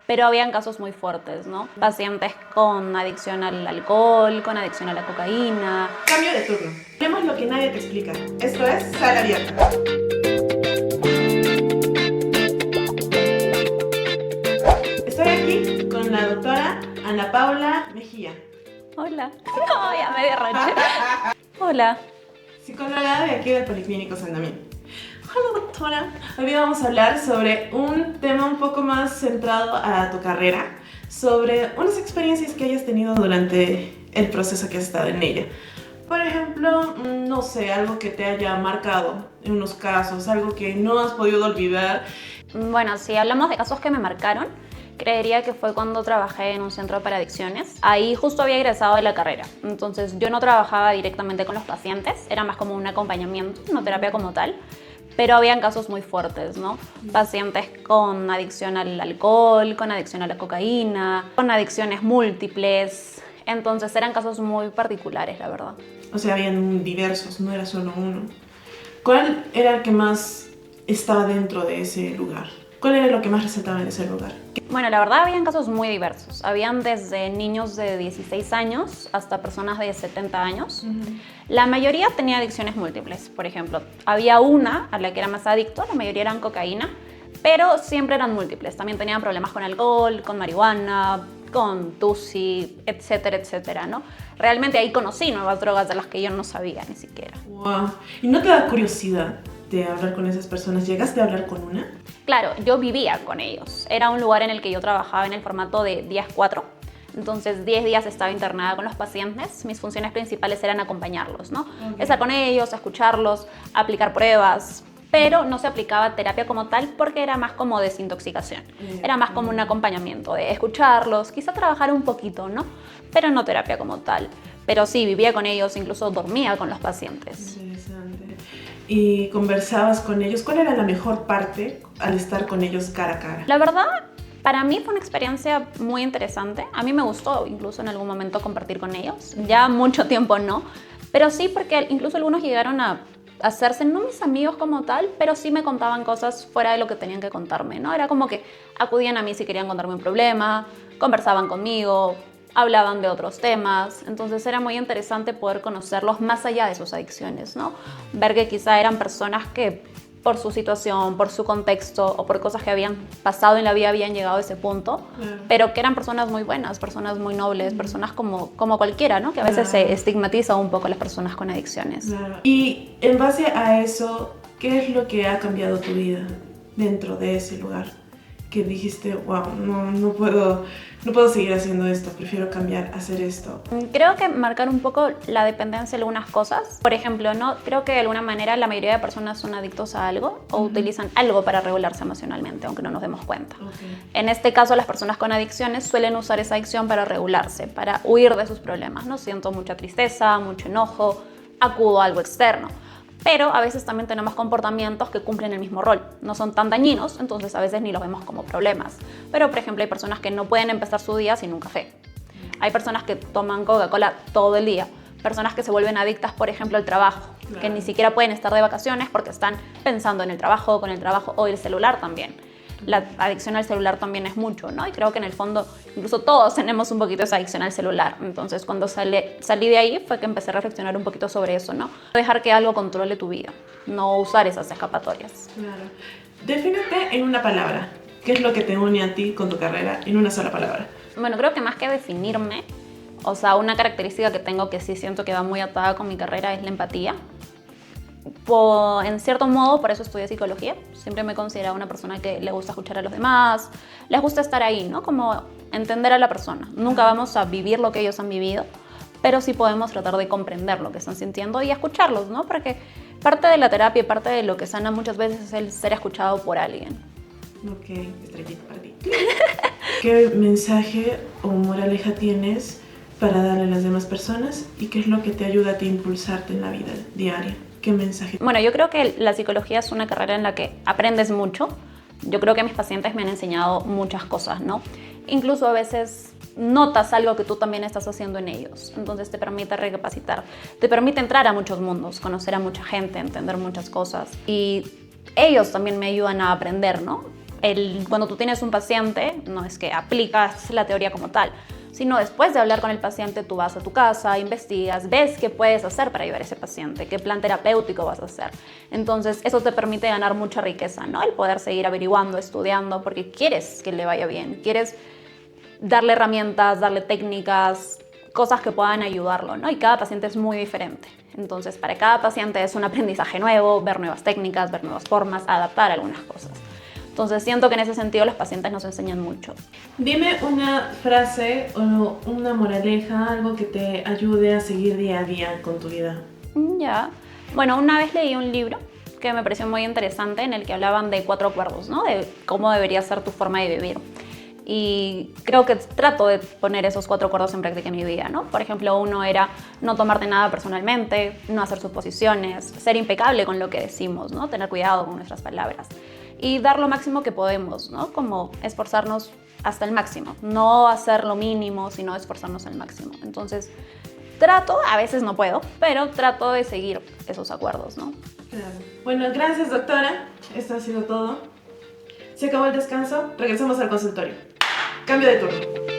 pero habían casos muy fuertes, ¿no? Pacientes con adicción al alcohol, con adicción a la cocaína. Cambio de turno. Tenemos lo que nadie te explica. Esto es Sala Abierta. Estoy aquí con la doctora Ana Paula Mejía. Hola. No, ya me derroché. Hola. Psicóloga de aquí del Policlínico San Damián. Hola doctora. Hoy día vamos a hablar sobre un tema un poco más centrado a tu carrera, sobre unas experiencias que hayas tenido durante el proceso que has estado en ella. Por ejemplo, no sé, algo que te haya marcado en unos casos, algo que no has podido olvidar. Bueno, si hablamos de casos que me marcaron, creería que fue cuando trabajé en un centro para adicciones. Ahí justo había egresado de la carrera, entonces yo no trabajaba directamente con los pacientes, era más como un acompañamiento, no terapia como tal, pero habían casos muy fuertes, ¿no? Pacientes con adicción al alcohol, con adicción a la cocaína, con adicciones múltiples, entonces eran casos muy particulares, la verdad. O sea, habían diversos, no era solo uno. ¿Cuál era el que más estaba dentro de ese lugar? ¿Cuál era lo que más resaltaba en ese lugar? Bueno, la verdad habían casos muy diversos. Habían desde niños de 16 años hasta personas de 70 años. La mayoría tenía adicciones múltiples. Por ejemplo, había una a la que era más adicto, la mayoría eran cocaína, pero siempre eran múltiples. También tenían problemas con alcohol, con marihuana, con tusi, etcétera, etcétera, ¿no? Realmente ahí conocí nuevas drogas de las que yo no sabía ni siquiera. Wow. ¿Y no te da curiosidad de hablar con esas personas? ¿Llegaste a hablar con una? Claro, yo vivía con ellos. Era un lugar en el que yo trabajaba en el formato de 10-4. Entonces, 10 días estaba internada con los pacientes. Mis funciones principales eran acompañarlos, ¿no? Estar con ellos, escucharlos, aplicar pruebas. Pero no se aplicaba terapia como tal porque era más como desintoxicación. Era más como un acompañamiento de escucharlos, quizá trabajar un poquito, ¿no? Pero no terapia como tal. Pero sí, vivía con ellos, incluso dormía con los pacientes. Interesante. ¿Y conversabas con ellos? ¿Cuál era la mejor parte al estar con ellos cara a cara? La verdad, para mí fue una experiencia muy interesante. A mí me gustó incluso en algún momento compartir con ellos. Ya mucho tiempo no, pero sí porque incluso algunos llegaron a hacerse, no mis amigos como tal, pero sí me contaban cosas fuera de lo que tenían que contarme, ¿no? Era como que acudían a mí si querían contarme un problema, conversaban conmigo, hablaban de otros temas, entonces era muy interesante poder conocerlos más allá de sus adicciones, ¿no? Ver que quizá eran personas que por su situación, por su contexto o por cosas que habían pasado en la vida habían llegado a ese punto, pero que eran personas muy buenas, personas muy nobles, personas como cualquiera, ¿no? Que a veces se estigmatiza un poco a las personas con adicciones. Claro. Y en base a eso, ¿qué es lo que ha cambiado tu vida dentro de ese lugar? Que dijiste, wow, no puedo seguir haciendo esto, prefiero cambiar, hacer esto. Creo que marcar un poco la dependencia de algunas cosas. Por ejemplo, ¿no? Creo que de alguna manera la mayoría de personas son adictos a algo o utilizan algo para regularse emocionalmente, aunque no nos demos cuenta. En este caso, las personas con adicciones suelen usar esa adicción para regularse, para huir de sus problemas, ¿no? Siento mucha tristeza, mucho enojo, acudo a algo externo. Pero a veces también tenemos comportamientos que cumplen el mismo rol. No son tan dañinos, entonces a veces ni los vemos como problemas. Pero, por ejemplo, hay personas que no pueden empezar su día sin un café. Hay personas que toman Coca-Cola todo el día. Personas que se vuelven adictas, por ejemplo, al trabajo. Claro. Que ni siquiera pueden estar de vacaciones porque están pensando en el trabajo, con el trabajo o el celular también. La adicción al celular también es mucho, ¿no? Y creo que en el fondo, incluso todos tenemos un poquito esa adicción al celular. Entonces, cuando salí de ahí fue que empecé a reflexionar un poquito sobre eso, ¿no? Dejar que algo controle tu vida, no usar esas escapatorias. Claro. Defínete en una palabra. ¿Qué es lo que te une a ti con tu carrera en una sola palabra? Bueno, creo que más que definirme, o sea, una característica que tengo que sí siento que va muy atada con mi carrera es la empatía. En cierto modo, por eso estudié psicología. Siempre me he considerado una persona que le gusta escuchar a los demás, les gusta estar ahí, ¿no? Como entender a la persona. Nunca vamos a vivir lo que ellos han vivido, pero sí podemos tratar de comprender lo que están sintiendo y escucharlos, ¿no? Porque parte de la terapia y parte de lo que sana muchas veces es el ser escuchado por alguien. Ok, estrellita para ti. ¿Qué mensaje o moraleja tienes para darle a las demás personas y qué es lo que te ayuda a ti a impulsarte en la vida diaria? ¿Qué mensaje? Bueno, yo creo que la psicología es una carrera en la que aprendes mucho. Yo creo que mis pacientes me han enseñado muchas cosas, ¿no? Incluso a veces notas algo que tú también estás haciendo en ellos. Entonces te permite recapacitar, te permite entrar a muchos mundos, conocer a mucha gente, entender muchas cosas. Y ellos también me ayudan a aprender, ¿no? Cuando tú tienes un paciente, no es que aplicas la teoría como tal, sino después de hablar con el paciente, tú vas a tu casa, investigas, ves qué puedes hacer para ayudar a ese paciente, qué plan terapéutico vas a hacer. Entonces, eso te permite ganar mucha riqueza, ¿no? El poder seguir averiguando, estudiando, porque quieres que le vaya bien, quieres darle herramientas, darle técnicas, cosas que puedan ayudarlo, ¿no? Y cada paciente es muy diferente. Entonces, para cada paciente es un aprendizaje nuevo, ver nuevas técnicas, ver nuevas formas, adaptar algunas cosas. Entonces, siento que en ese sentido los pacientes nos enseñan mucho. Dime una frase o una moraleja, algo que te ayude a seguir día a día con tu vida. Ya. Bueno, una vez leí un libro que me pareció muy interesante en el que hablaban de 4 acuerdos, ¿no? De cómo debería ser tu forma de vivir. Y creo que trato de poner esos 4 acuerdos en práctica en mi vida, ¿no? Por ejemplo, uno era no tomarte nada personalmente, no hacer suposiciones, ser impecable con lo que decimos, ¿no? Tener cuidado con nuestras palabras y dar lo máximo que podemos, ¿no? Como esforzarnos hasta el máximo, no hacer lo mínimo, sino esforzarnos al máximo. Entonces, a veces no puedo, pero trato de seguir esos acuerdos, ¿no? Claro. Bueno, gracias, doctora. Esto ha sido todo. Se acabó el descanso, regresamos al consultorio. Cambio de turno.